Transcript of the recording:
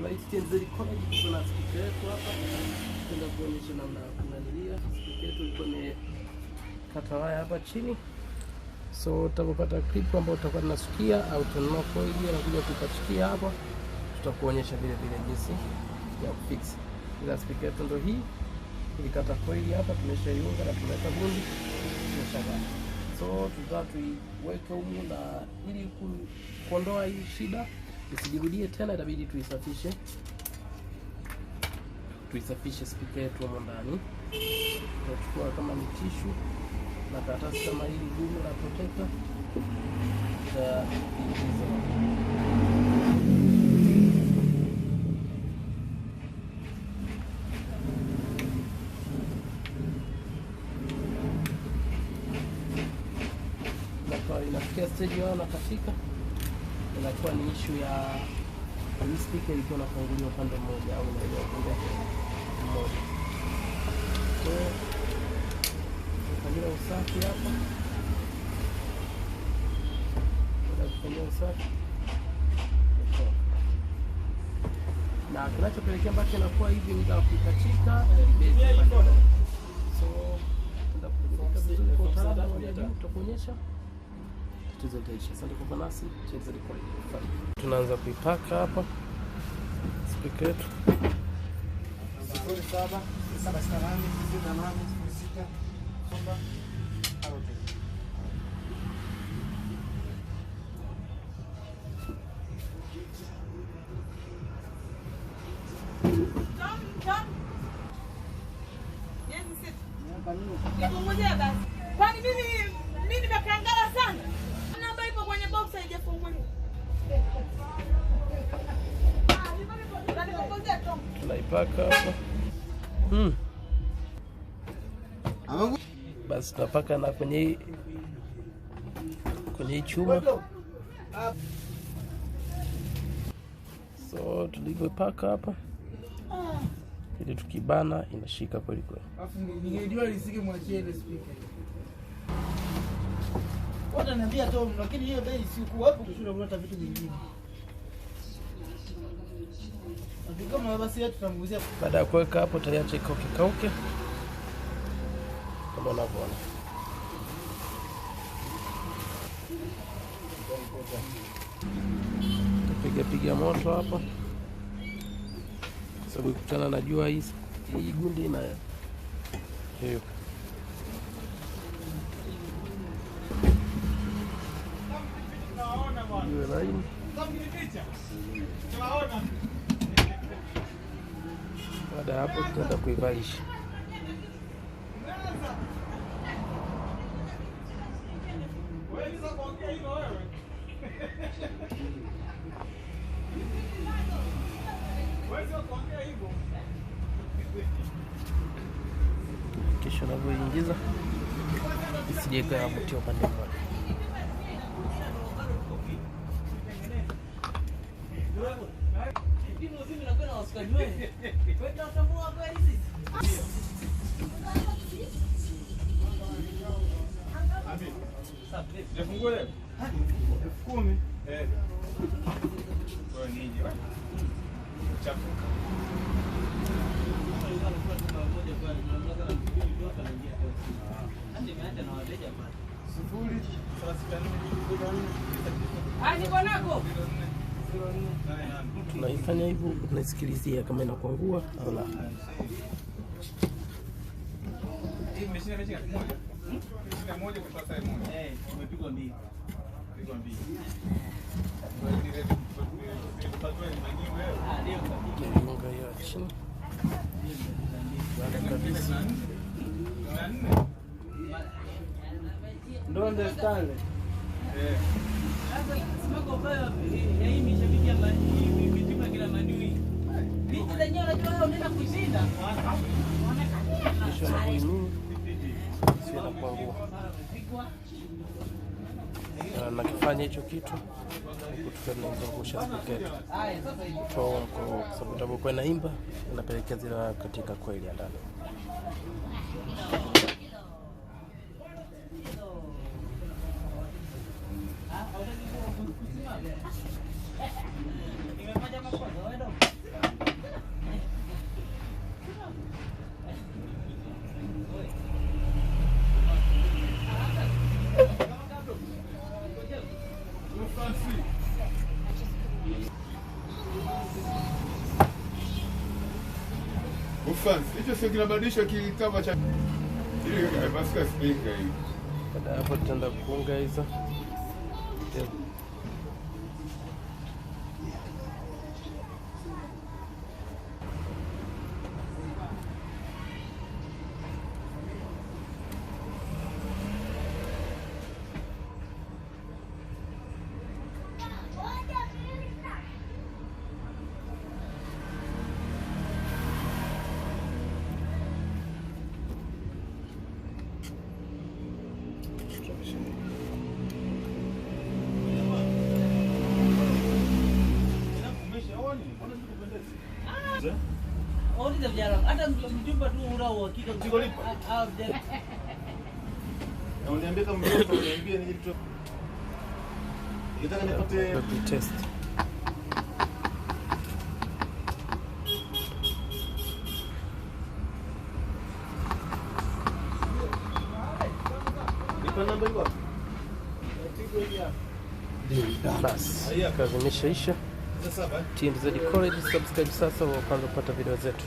Light tenzi kwa kuna speaker yetu hapa. Tenda kuonyesha namna ya kunanilia. Speaker yetu iko kata waya hapa chini. So utapata clip ambayo utakuwa unasikia au utanunua coil na kuja kupachikia hapa. Tutakuonyesha vile vile jinsi ya kufix. Ila speaker yetu ndio hii. Tulikata coil hapa, tumeshaiunga na tumeweka gundi. Tumeshaga. So tuiweke humu na ili kuondoa hii shida isijirudie tena, itabidi tuisafishe speaker yetu humo ndani. Tutachukua kama ni tissue na karatasi kama hili gumu la protector inafikia stage yao na katika inakuwa ni issue ya hii speaker ikiwa inafunguliwa upande mmoja au inaenda upande mmoja. So tunafanya usafi hapa. Tunafanya usafi. Na kinachopelekea mpaka inakuwa hivi ni za kupachika. So tunapeleka vizuri kwa utaratibu wa juu, tutakuonyesha. Asante kwa nasi. Tunaanza kuipaka hapa speaker yetu. 07 768 06 somba arote. Kwani mimi nimekangala sana. Namba ipo kwenye box haijafunguliwa. Tunaipaka hapa. Basi tunapaka na kwenye chuma. So tulipopaka hapa ili tukibana inashika kweli kweli. Alafu ningejua lisike mwachie ile speaker. Wata niambia tu lakini hiyo bei si kuwapo kushinda kuleta vitu vingine. Kama basi yetu tutamguzia. Baada ya kuweka hapo tayari kauke. Kama unavyoona. Piga moto hapa. Sababu ikutana na jua hii gundi na hiyo. Iwe laini. Baada ya hapo tutaenda kuivalisha. Kisha unavyoingiza isije ikavutia upande mmoja. Jafungule. 10,000. Kwa nini wewe? Chafuka. Tunaifanya hivyo, tunasikilizia kama inakuangua au la. Hii mashine moja kwa sasa moja. Umepigwa mbili. Pigwa mbili. Kiunga hiyo chini. Baada kabisa. Don't understand. Sasa simako baya hii mishabiki ya hii vitima kila madui. Vitu zenyewe unajua wewe unaenda kushinda. Kisha na kuinua. Sio na kuangua. Na kifanya hicho kitu kutuzungusha speaker yetu. Kwa sababu utapokuwa naimba inapelekea zile katika coil ya ndani. fans. Hicho sio kinabadilisha kikava cha ile kimepasuka speaker hiyo. Baada ya hapo tutaenda kuunga hizo. Oni dah jarang. Ada jumpa tu urau kita. Uniambia kama mtoto uniambie ni kitu. Nataka nipate test. Nipa namba hiyo. Bas, kazi imeshaisha. TMZ College, subscribe sasa wa kwanza kupata video zetu.